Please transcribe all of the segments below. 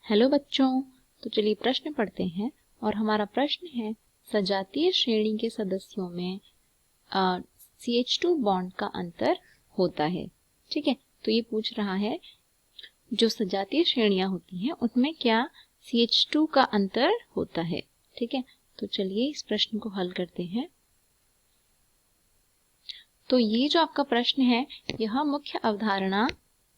Hello बच्चों, तो चलिए प्रश्न पढ़ते हैं। और हमारा प्रश्न है, सजातीय श्रेणी के सदस्यों में CH2 बॉन्ड का अंतर होता है। ठीक है, तो ये पूछ रहा है जो सजातीय श्रेणियां होती हैं उनमें क्या CH2 का अंतर होता है। ठीक है, तो चलिए इस प्रश्न को हल करते हैं। तो ये जो आपका प्रश्न है, यह मुख्य अवधारणा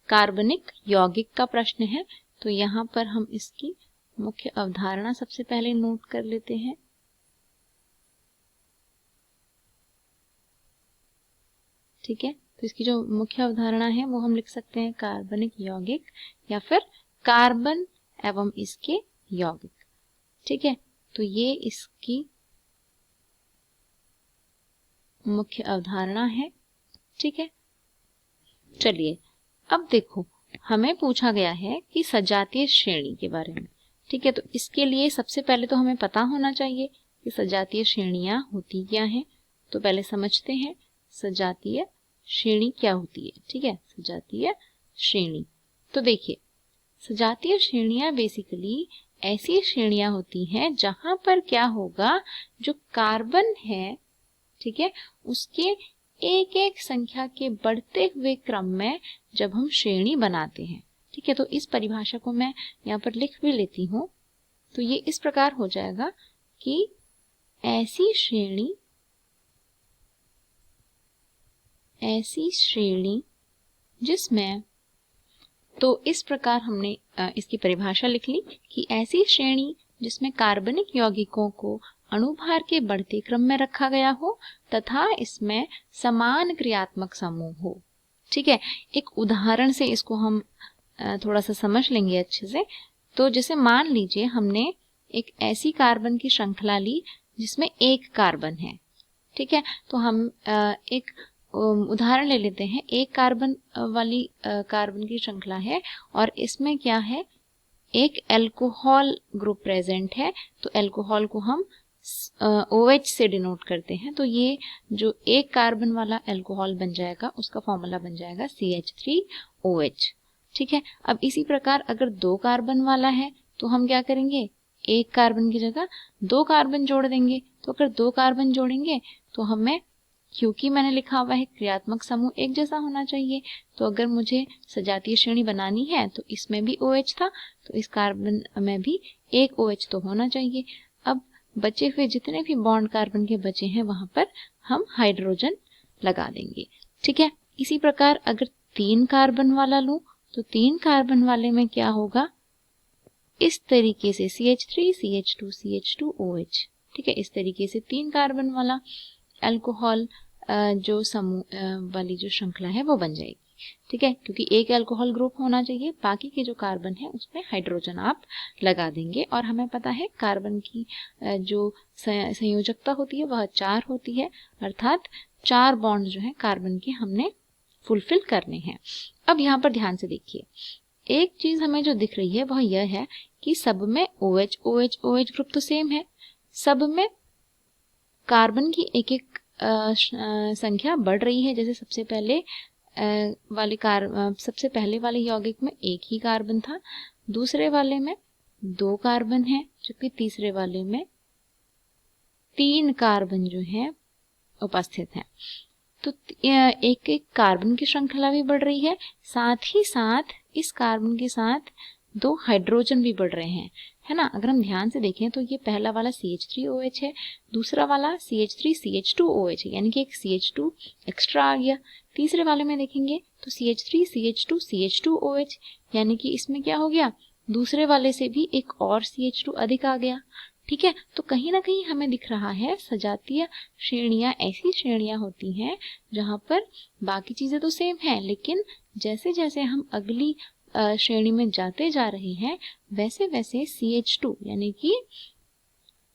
कार्बनिक यौगिक का प्रश्न है। तो यहाँ पर हम इसकी मुख्य अवधारणा सबसे पहले नोट कर लेते हैं। ठीक है, तो इसकी जो मुख्य अवधारणा है वो हम लिख सकते हैं कार्बनिक यौगिक या फिर कार्बन एवं इसके यौगिक। ठीक है, तो ये इसकी मुख्य अवधारणा है। ठीक है, चलिए अब देखो, हमें पूछा गया है कि सजातीय श्रेणी के बारे में। ठीक है, तो इसके लिए सबसे पहले तो हमें पता होना चाहिए कि सजातीय श्रेणियां होती क्या हैं। तो पहले समझते हैं सजातीय श्रेणी क्या होती है। ठीक है, सजातीय श्रेणी, तो देखिए सजातीय श्रेणियां बेसिकली ऐसी श्रेणियां होती हैं जहां पर क्या होगा, जो कार्बन है, ठीक है, उसके एक एक संख्या के बढ़ते हुए क्रम में जब हम श्रेणी बनाते हैं। ठीक है, तो इस परिभाषा को मैं यहाँ पर लिख भी लेती हूँ। तो ये इस प्रकार हो जाएगा कि ऐसी श्रेणी जिसमें, तो इस प्रकार हमने इसकी परिभाषा लिख ली कि ऐसी श्रेणी जिसमें कार्बनिक यौगिकों को अणुभार के बढ़ते क्रम में रखा गया हो तथा इसमें समान क्रियात्मक समूह हो। ठीक है, एक उदाहरण से इसको हम थोड़ा सा समझ लेंगे अच्छे से। तो जैसे मान लीजिए हमने एक ऐसी कार्बन की श्रृंखला ली जिसमें एक कार्बन है। ठीक है, तो हम एक उदाहरण ले लेते हैं। एक कार्बन वाली कार्बन की श्रृंखला है और इसमें क्या है, एक अल्कोहल ग्रुप प्रेजेंट है। तो अल्कोहल को हम OH से डिनोट करते हैं। तो ये जो एक कार्बन वाला अल्कोहल बन जाएगा उसका फॉर्मूला बन जाएगा CH3OH। ठीक है, अब इसी प्रकार अगर दो कार्बन वाला है तो हम क्या करेंगे, एक कार्बन की जगह दो कार्बन जोड़ देंगे। तो अगर दो कार्बन जोड़ेंगे तो हमें, क्योंकि मैंने लिखा हुआ है क्रियात्मक समूह एक जैसा होना चाहिए, तो अगर मुझे सजातीय श्रेणी बनानी है तो इसमें भी OH था, तो इस कार्बन में भी एक OH तो होना चाहिए। अब बचे हुए जितने भी बॉन्ड कार्बन के बचे हैं वहां पर हम हाइड्रोजन लगा देंगे। ठीक है, इसी प्रकार अगर तीन कार्बन वाला लूं तो तीन कार्बन वाले में क्या होगा, इस तरीके से CH3 CH2 CH2OH। ठीक है, इस तरीके से तीन कार्बन वाला अल्कोहल जो समूह वाली जो श्रृंखला है वो बन जाएगी। ठीक है, क्योंकि एक अल्कोहल ग्रुप होना चाहिए, बाकी के जो कार्बन है उसमें हाइड्रोजन आप लगा देंगे। और हमें पता है कार्बन की जो संयोजकता होती है वह 4 होती है, अर्थात 4 बॉन्ड जो है कार्बन के हमने फुलफिल करने हैं। अब यहाँ पर ध्यान से देखिए, एक चीज हमें जो दिख रही है वह यह है कि सब में OH OH OH ग्रुप तो सेम है, सब में कार्बन की एक एक संख्या बढ़ रही है। जैसे सबसे पहले वाले यौगिक में एक ही कार्बन था, दूसरे वाले में 2 कार्बन है, जबकि तीसरे वाले में 3 कार्बन जो है उपस्थित हैं। तो एक एक कार्बन की श्रृंखला भी बढ़ रही है, साथ ही साथ इस कार्बन के साथ 2 हाइड्रोजन भी बढ़ रहे हैं, है ना। अगर हम ध्यान से देखें तो ये पहला वाला CH3OH है, दूसरा वाला CH3CH2OH है, यानी कि एक CH2 एक्स्ट्रा आ गया। तीसरे वाले में देखेंगे तो CH3CH2CH2OH, यानी कि इसमें क्या हो गया, दूसरे वाले से भी एक और CH2 अधिक आ गया। ठीक है, तो कहीं ना कहीं हमें दिख रहा है सजातीय श्रेणियां ऐसी श्रेणियां होती हैं जहां पर बाकी चीजें तो सेम हैं, लेकिन जैसे जैसे हम अगली श्रेणी में जाते जा रहे हैं वैसे वैसे CH2 यानी कि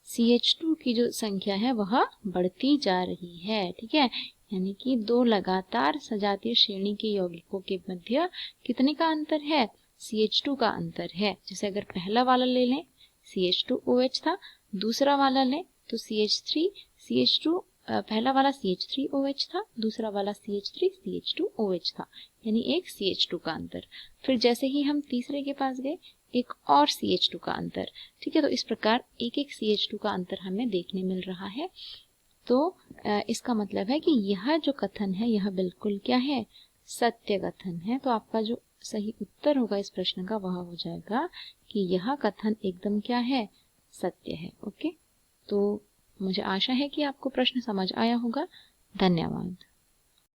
CH2 की जो संख्या है वह बढ़ती जा रही है। ठीक है, यानी कि 2 लगातार सजातीय श्रेणी के यौगिकों के मध्य कितने का अंतर है, CH2 का अंतर है। जैसे अगर पहला वाला ले लें CH2OH था, दूसरा वाला लें तो CH3CH2, पहला वाला CH3OH था, दूसरा वाला CH3CH2OH था, यानी एक CH2 का अंतर। फिर जैसे ही हम तीसरे के पास गए, एक और CH2 का अंतर। ठीक है, तो इस प्रकार एक एक CH2 का अंतर हमें देखने मिल रहा है। तो इसका मतलब है कि यह जो कथन है यह बिल्कुल क्या है, सत्य कथन है। तो आपका जो सही उत्तर होगा इस प्रश्न का वह हो जाएगा कि यह कथन एकदम क्या है, सत्य है। ओके, तो मुझे आशा है कि आपको प्रश्न समझ आया होगा। धन्यवाद।